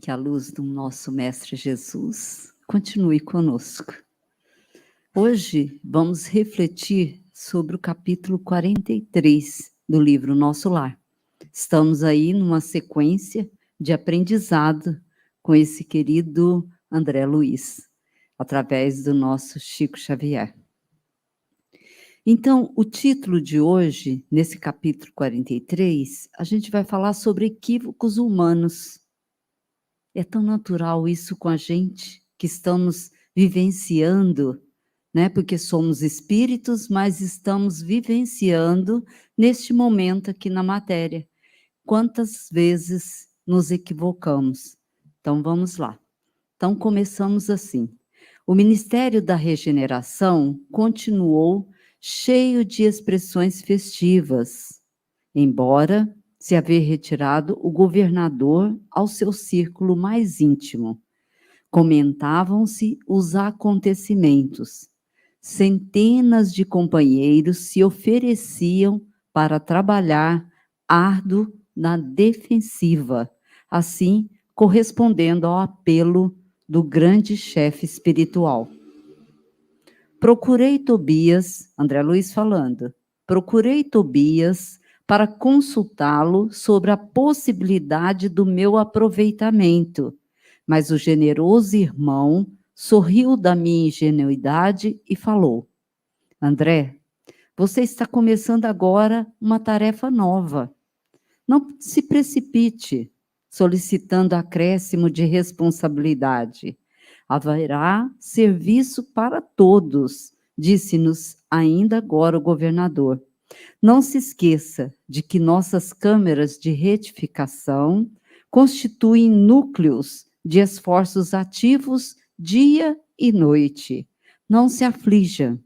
Que a luz do nosso Mestre Jesus continue conosco. Hoje vamos refletir sobre o capítulo 43 do livro Nosso Lar. Estamos aí numa sequência de aprendizado com esse querido André Luiz, através do nosso Chico Xavier. Então, o título de hoje, nesse capítulo 43, a gente vai falar sobre equívocos humanos. É tão natural isso com a gente, que estamos vivenciando, né? Porque somos espíritos, mas estamos vivenciando neste momento aqui na matéria. Quantas vezes nos equivocamos? Então, vamos lá. Então, começamos assim. O Ministério da Regeneração continuou cheio de expressões festivas, embora se haver retirado o governador ao seu círculo mais íntimo. Comentavam-se os acontecimentos. Centenas de companheiros se ofereciam para trabalhar árduo na defensiva, assim correspondendo ao apelo do grande chefe espiritual. Procurei Tobias, André Luiz falando, procurei Tobias para consultá-lo sobre a possibilidade do meu aproveitamento, mas o generoso irmão sorriu da minha ingenuidade e falou: André, você está começando agora uma tarefa nova. Não se precipite, solicitando acréscimo de responsabilidade. Haverá serviço para todos, disse-nos ainda agora o governador. Não se esqueça de que nossas câmeras de retificação constituem núcleos de esforços ativos dia e noite. Não se aflija.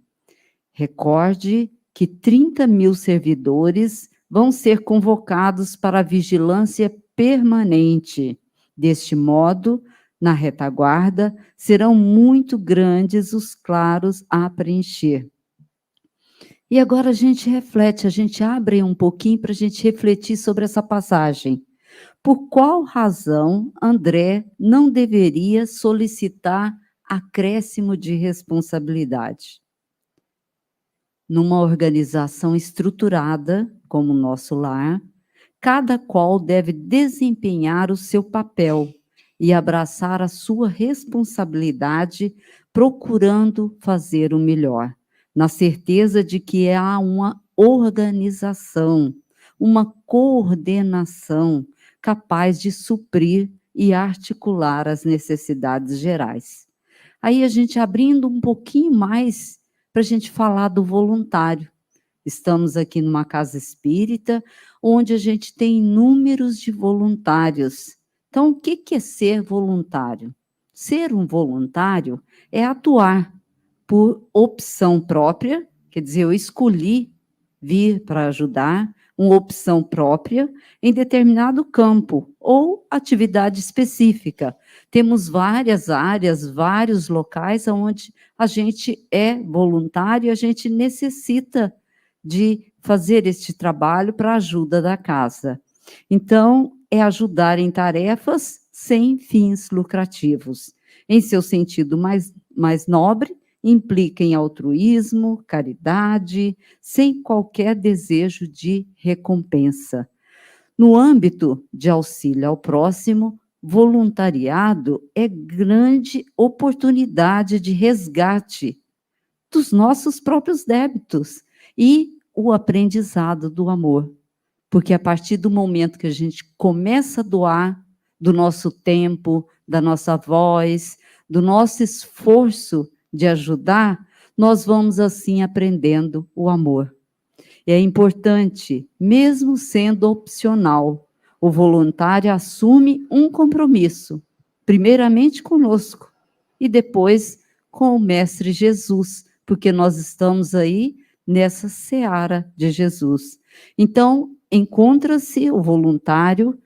Recorde que 30.000 servidores vão ser convocados para a vigilância permanente. Deste modo, na retaguarda, serão muito grandes os claros a preencher. E agora a gente reflete, a gente abre um pouquinho para a gente refletir sobre essa passagem. Por qual razão André não deveria solicitar acréscimo de responsabilidade? Numa organização estruturada, como o Nosso Lar, cada qual deve desempenhar o seu papel e abraçar a sua responsabilidade, procurando fazer o melhor, na certeza de que há uma organização, uma coordenação capaz de suprir e articular as necessidades gerais. Aí a gente abrindo um pouquinho mais para a gente falar do voluntário. Estamos aqui numa casa espírita, onde a gente tem inúmeros de voluntários. Então, o que é ser voluntário? Ser um voluntário é atuar por opção própria, quer dizer, eu escolhi vir para ajudar, uma opção própria em determinado campo ou atividade específica. Temos várias áreas, vários locais onde a gente é voluntário e a gente necessita de fazer este trabalho para a ajuda da casa. Então, é ajudar em tarefas sem fins lucrativos. Em seu sentido mais nobre, implica em altruísmo, caridade, sem qualquer desejo de recompensa. No âmbito de auxílio ao próximo, voluntariado é grande oportunidade de resgate dos nossos próprios débitos e o aprendizado do amor. Porque a partir do momento que a gente começa a doar do nosso tempo, da nossa voz, do nosso esforço de ajudar, nós vamos assim aprendendo o amor. E é importante, mesmo sendo opcional, o voluntário assume um compromisso, primeiramente conosco e depois com o Mestre Jesus, porque nós estamos aí nessa seara de Jesus. Então, encontra-se o voluntário,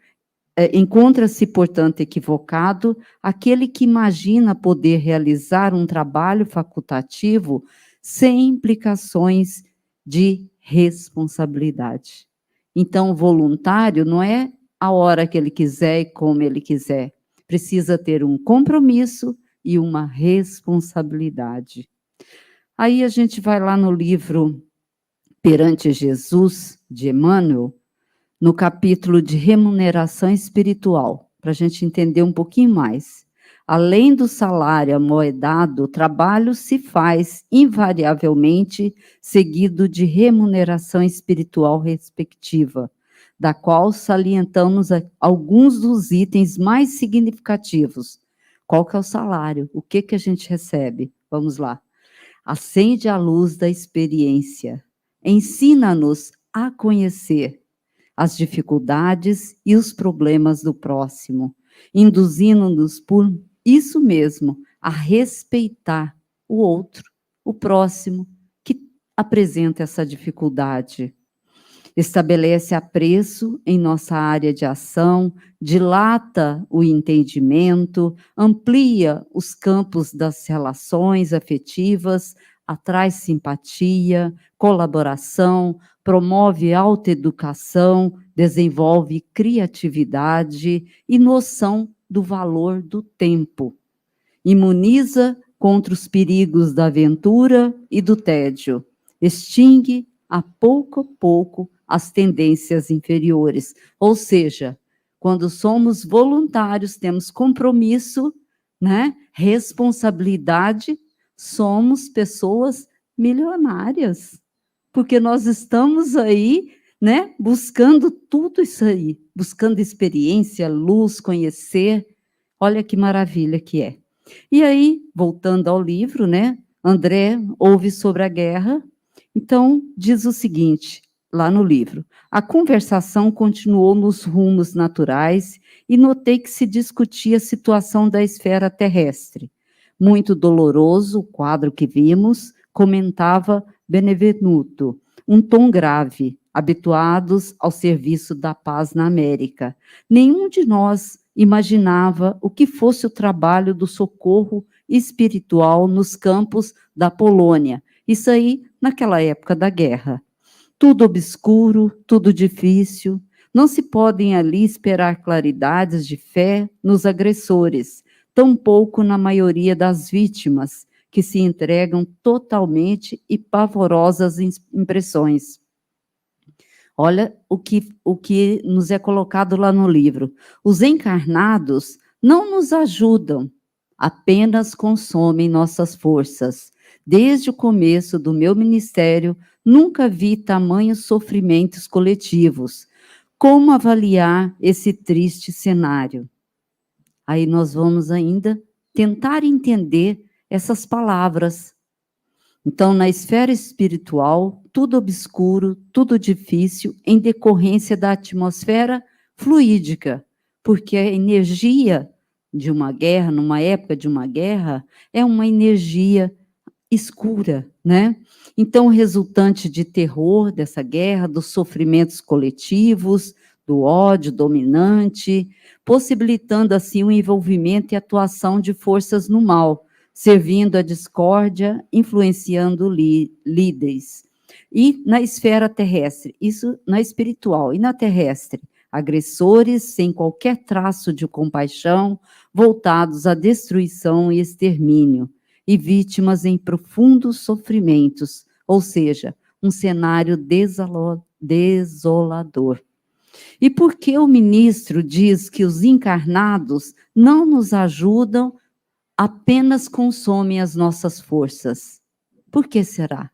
encontra-se, portanto, equivocado aquele que imagina poder realizar um trabalho facultativo sem implicações de responsabilidade. Então, o voluntário não é a hora que ele quiser e como ele quiser. precisa ter um compromisso e uma responsabilidade. Aí a gente vai lá no livro Perante Jesus, de Emmanuel, no capítulo de remuneração espiritual, para a gente entender um pouquinho mais. Além do salário amoedado, o trabalho se faz invariavelmente seguido de remuneração espiritual respectiva, da qual salientamos alguns dos itens mais significativos. Qual que é o salário? O que que a gente recebe? Vamos lá. Acende a luz da experiência. Ensina-nos a conhecer as dificuldades e os problemas do próximo, induzindo-nos por isso mesmo a respeitar o outro, o próximo, que apresenta essa dificuldade. Estabelece apreço em nossa área de ação, dilata o entendimento, amplia os campos das relações afetivas, atrai simpatia, colaboração, promove autoeducação, desenvolve criatividade e noção do valor do tempo. Imuniza contra os perigos da aventura e do tédio. Extingue a pouco as tendências inferiores. Ou seja, quando somos voluntários, temos compromisso, né? Responsabilidade, somos pessoas milionárias. Porque nós estamos aí, né, buscando tudo isso aí, buscando experiência, luz, conhecer. Olha que maravilha que é. E aí, voltando ao livro, né, André ouve sobre a guerra, então diz o seguinte, lá no livro: a conversação continuou nos rumos naturais e notei que se discutia a situação da esfera terrestre. Muito doloroso o quadro que vimos, comentava Benevenuto, um tom grave, habituados ao serviço da paz na América. Nenhum de nós imaginava o que fosse o trabalho do socorro espiritual nos campos da Polônia. Isso aí naquela época da guerra. Tudo obscuro, tudo difícil. Não se podem ali esperar claridades de fé nos agressores, tampouco na maioria das vítimas, que se entregam totalmente e pavorosas impressões. Olha o que nos é colocado lá no livro. Os encarnados não nos ajudam, apenas consomem nossas forças. Desde o começo do meu ministério, nunca vi tamanhos sofrimentos coletivos. Como avaliar esse triste cenário? Aí nós vamos ainda tentar entender essas palavras. Então, na esfera espiritual, tudo obscuro, tudo difícil, em decorrência da atmosfera fluídica, porque a energia de uma guerra, numa época de uma guerra, é uma energia escura, né? Então, resultante de terror dessa guerra, dos sofrimentos coletivos, do ódio dominante, possibilitando assim o envolvimento e atuação de forças no mal, servindo a discórdia, influenciando líderes. E na esfera terrestre, isso na espiritual, e na terrestre, agressores sem qualquer traço de compaixão, voltados à destruição e extermínio, e vítimas em profundos sofrimentos, ou seja, um cenário desolador. E por que o ministro diz que os encarnados não nos ajudam, apenas consomem as nossas forças? Por que será?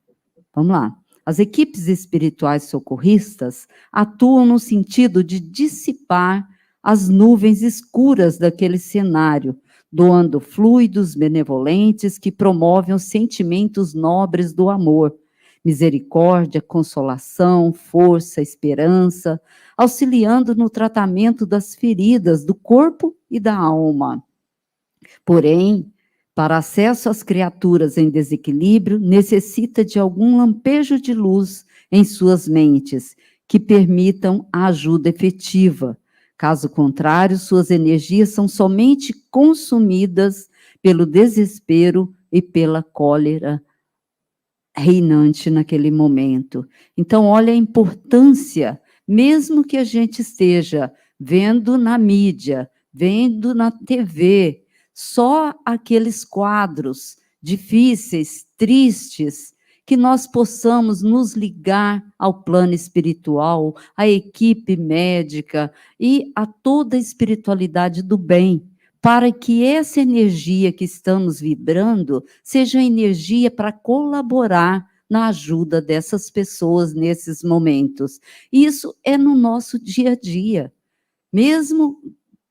Vamos lá. As equipes espirituais socorristas atuam no sentido de dissipar as nuvens escuras daquele cenário, doando fluidos benevolentes que promovem os sentimentos nobres do amor, misericórdia, consolação, força, esperança, auxiliando no tratamento das feridas do corpo e da alma. Porém, para acesso às criaturas em desequilíbrio, necessita de algum lampejo de luz em suas mentes, que permitam a ajuda efetiva. Caso contrário, suas energias são somente consumidas pelo desespero e pela cólera reinante naquele momento. Então, olha a importância, mesmo que a gente esteja vendo na mídia, vendo na TV só aqueles quadros difíceis, tristes, que nós possamos nos ligar ao plano espiritual, à equipe médica e a toda a espiritualidade do bem, para que essa energia que estamos vibrando seja energia para colaborar na ajuda dessas pessoas nesses momentos. Isso é no nosso dia a dia. Mesmo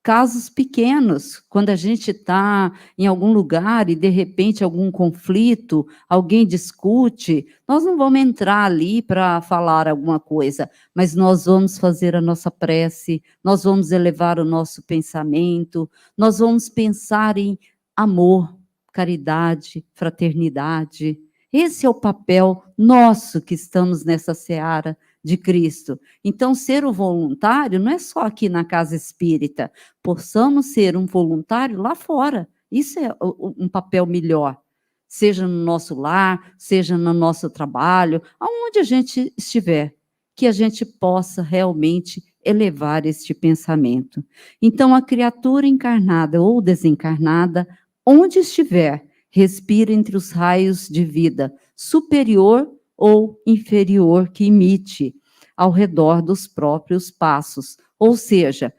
casos pequenos, quando a gente está em algum lugar e, de repente, algum conflito, alguém discute, nós não vamos entrar ali para falar alguma coisa, mas nós vamos fazer a nossa prece, nós vamos elevar o nosso pensamento, nós vamos pensar em amor, caridade, fraternidade. Esse é o papel nosso que estamos nessa seara de Cristo. Então, ser um voluntário não é só aqui na casa espírita, possamos ser um voluntário lá fora. Isso é um papel melhor, seja no nosso lar, seja no nosso trabalho, aonde a gente estiver, que a gente possa realmente elevar este pensamento. Então, a criatura encarnada ou desencarnada, onde estiver, respira entre os raios de vida superior ou inferior que emite ao redor dos próprios passos. Ou seja,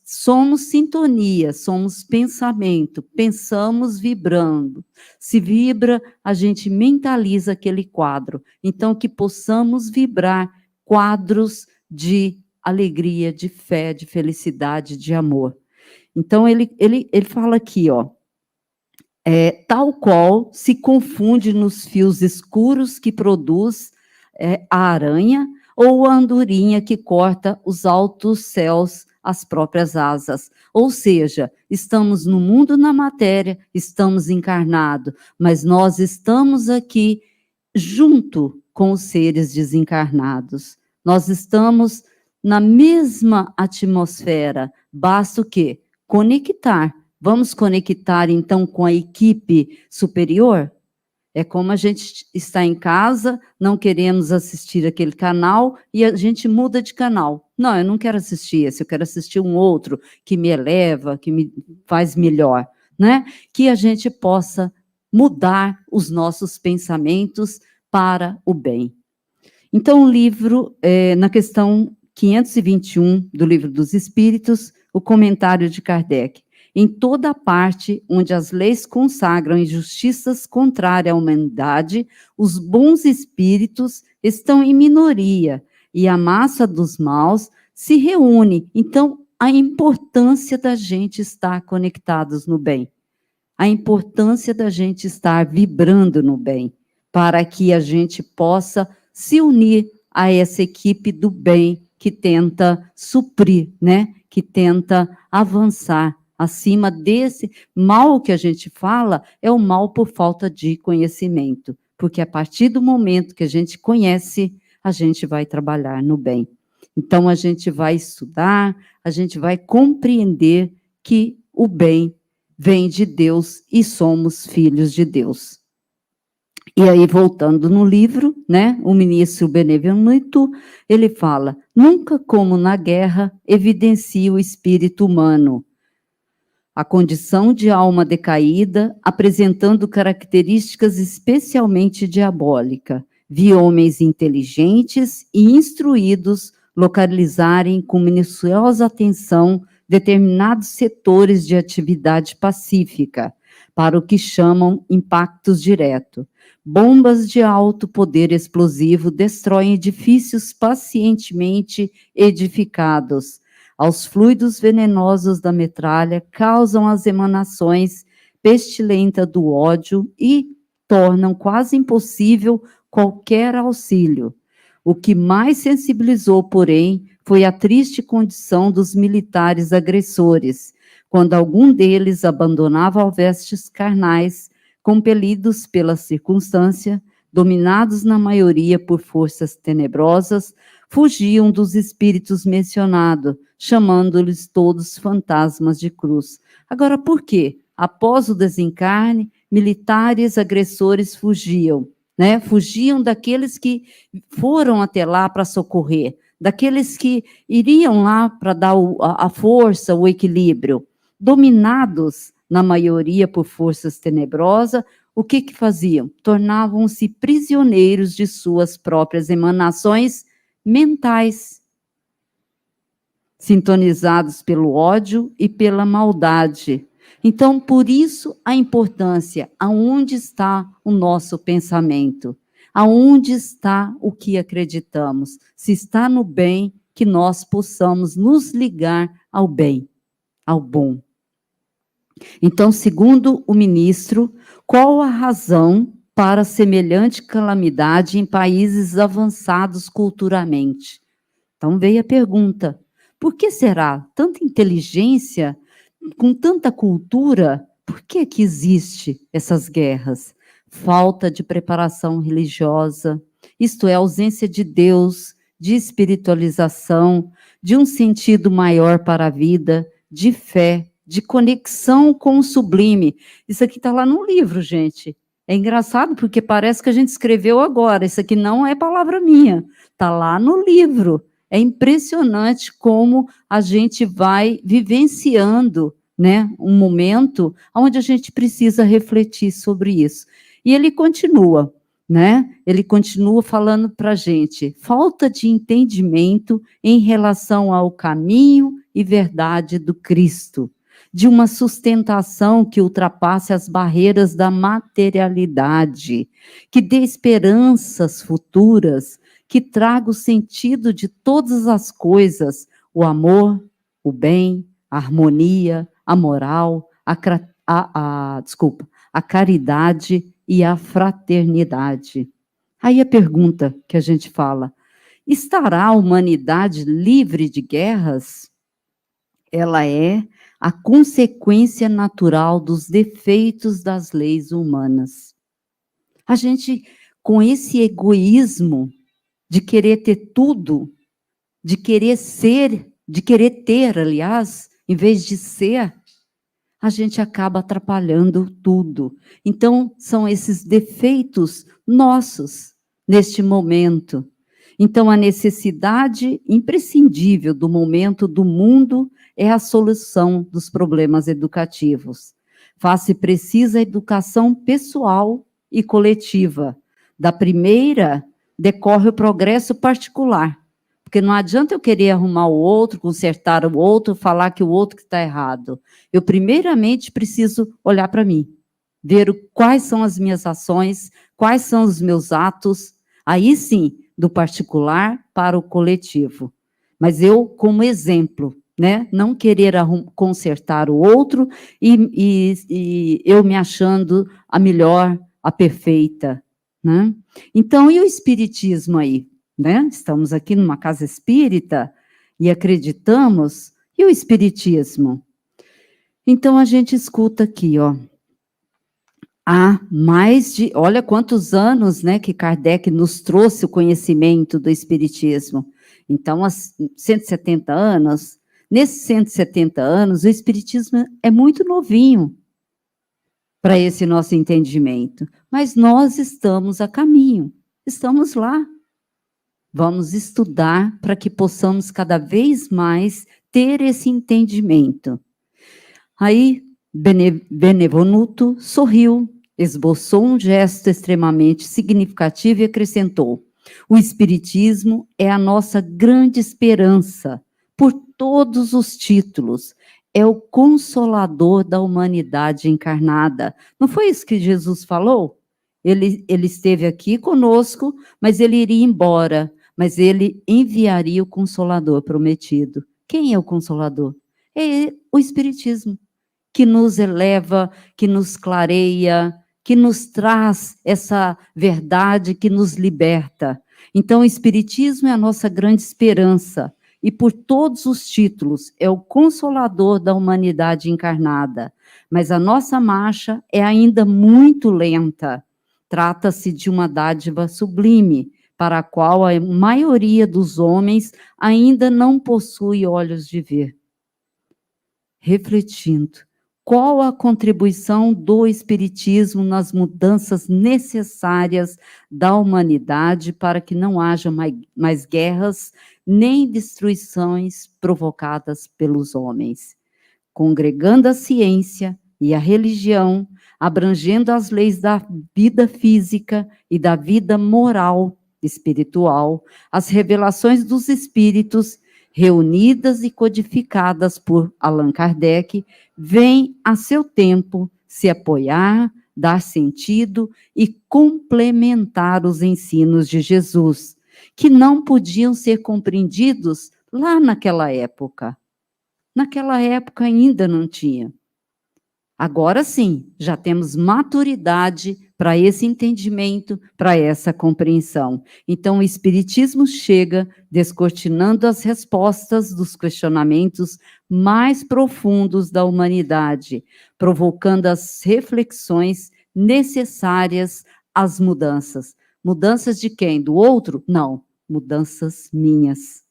somos sintonia, somos pensamento, pensamos vibrando. Se vibra, a gente mentaliza aquele quadro. Então, que possamos vibrar quadros de alegria, de fé, de felicidade, de amor. Então, ele fala aqui, ó, tal qual se confunde nos fios escuros que produz a aranha ou a andorinha que corta os altos céus, as próprias asas. Ou seja, estamos no mundo na matéria, estamos encarnados, mas nós estamos aqui junto com os seres desencarnados. Nós estamos na mesma atmosfera, basta o quê? Conectar. Vamos conectar, então, com a equipe superior? É como a gente está em casa, não queremos assistir aquele canal e a gente muda de canal. Não, eu não quero assistir esse, eu quero assistir um outro que me eleva, que me faz melhor, né? Que a gente possa mudar os nossos pensamentos para o bem. Então, o livro, na questão 521 do Livro dos Espíritos, o comentário de Kardec. Em toda parte onde as leis consagram injustiças contrárias à humanidade, os bons espíritos estão em minoria e a massa dos maus se reúne. Então, a importância da gente estar conectados no bem, a importância da gente estar vibrando no bem, para que a gente possa se unir a essa equipe do bem que tenta suprir, né? Que tenta avançar acima desse mal que a gente fala, é o mal por falta de conhecimento, porque a partir do momento que a gente conhece, a gente vai trabalhar no bem. Então, a gente vai estudar, a gente vai compreender que o bem vem de Deus e somos filhos de Deus. E aí, voltando no livro, né, o ministro Benevenuto, ele fala, nunca como na guerra evidencia o espírito humano, a condição de alma decaída, apresentando características especialmente diabólicas. Vi homens inteligentes e instruídos localizarem com minuciosa atenção determinados setores de atividade pacífica, para o que chamam impactos diretos. Bombas de alto poder explosivo destroem edifícios pacientemente edificados. Aos fluidos venenosos da metralha causam as emanações pestilentas do ódio e tornam quase impossível qualquer auxílio. O que mais sensibilizou, porém, foi a triste condição dos militares agressores, quando algum deles abandonava vestes carnais, compelidos pela circunstância, dominados na maioria por forças tenebrosas, fugiam dos espíritos mencionados, chamando-lhes todos fantasmas de cruz. Agora, por quê? Após o desencarne, militares agressores fugiam, né? Fugiam daqueles que foram até lá para socorrer, daqueles que iriam lá para dar a força, o equilíbrio. dominados, na maioria, por forças tenebrosas, o que faziam? Tornavam-se prisioneiros de suas próprias emanações mentais, sintonizados pelo ódio e pela maldade. Então, por isso, a importância, aonde está o nosso pensamento? Aonde está o que acreditamos? Se está no bem, que nós possamos nos ligar ao bem, ao bom. Então, segundo o ministro, qual a razão para semelhante calamidade em países avançados culturalmente? Então, veio a pergunta: por que será tanta inteligência, com tanta cultura, por que existe essas guerras? Falta de preparação religiosa, isto é, ausência de Deus, de espiritualização, de um sentido maior para a vida, de fé, de conexão com o sublime. Isso aqui está lá no livro, gente. É engraçado porque parece que a gente escreveu agora. Isso aqui não é palavra minha, está lá no livro. É impressionante como a gente vai vivenciando, né, um momento onde a gente precisa refletir sobre isso. E ele continua, né? Ele continua falando para a gente: falta de entendimento em relação ao caminho e verdade do Cristo, de uma sustentação que ultrapasse as barreiras da materialidade, que dê esperanças futuras, que traga o sentido de todas as coisas, o amor, o bem, a harmonia, a moral, a caridade e a fraternidade. Aí a pergunta que a gente fala: estará a humanidade livre de guerras? Ela é a consequência natural dos defeitos das leis humanas. A gente, com esse egoísmo de querer ter tudo, de querer ser, de querer ter, aliás, em vez de ser, a gente acaba atrapalhando tudo. Então, são esses defeitos nossos neste momento. Então, a necessidade imprescindível do momento do mundo é a solução dos problemas educativos. Faz-se precisa a educação pessoal e coletiva. Da primeira, decorre o progresso particular, porque não adianta eu querer arrumar o outro, consertar o outro, falar que o outro que está errado. Eu, primeiramente, preciso olhar para mim, ver quais são as minhas ações, quais são os meus atos, aí sim, do particular para o coletivo. Mas eu, como exemplo, né, não querer consertar o outro e eu me achando a melhor, a perfeita, né? Então, e o espiritismo aí? Né? Estamos aqui numa casa espírita e acreditamos, e o espiritismo? Então, a gente escuta aqui, ó, há mais de, olha quantos anos, né, que Kardec nos trouxe o conhecimento do espiritismo. Então, há 170 anos, nesses 170 anos, o espiritismo é muito novinho para esse nosso entendimento, mas nós estamos a caminho, estamos lá. Vamos estudar para que possamos cada vez mais ter esse entendimento. Aí, Benevenuto sorriu, esboçou um gesto extremamente significativo e acrescentou: o Espiritismo é a nossa grande esperança, por todos os títulos. É o consolador da humanidade encarnada. Não foi isso que Jesus falou? Ele esteve aqui conosco, mas ele iria embora. Mas ele enviaria o Consolador prometido. Quem é o Consolador? É o Espiritismo, que nos eleva, que nos clareia, que nos traz essa verdade, que nos liberta. Então, o Espiritismo é a nossa grande esperança, e por todos os títulos, é o Consolador da humanidade encarnada. Mas a nossa marcha é ainda muito lenta. Trata-se de uma dádiva sublime, para a qual a maioria dos homens ainda não possui olhos de ver. Refletindo, qual a contribuição do Espiritismo nas mudanças necessárias da humanidade para que não haja mais guerras nem destruições provocadas pelos homens? congregando a ciência e a religião, abrangendo as leis da vida física e da vida moral, espiritual, as revelações dos espíritos, reunidas e codificadas por Allan Kardec, vêm a seu tempo se apoiar, dar sentido e complementar os ensinos de Jesus, que não podiam ser compreendidos lá naquela época. Naquela época ainda não tinha. Agora sim, já temos maturidade para esse entendimento, para essa compreensão. Então, o Espiritismo chega descortinando as respostas dos questionamentos mais profundos da humanidade, provocando as reflexões necessárias às mudanças. Mudanças de quem? Do outro? Não, mudanças minhas.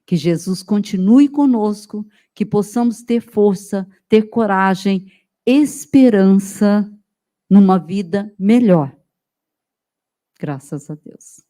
Que Jesus continue conosco, que possamos ter força, ter coragem, esperança numa vida melhor. Graças a Deus.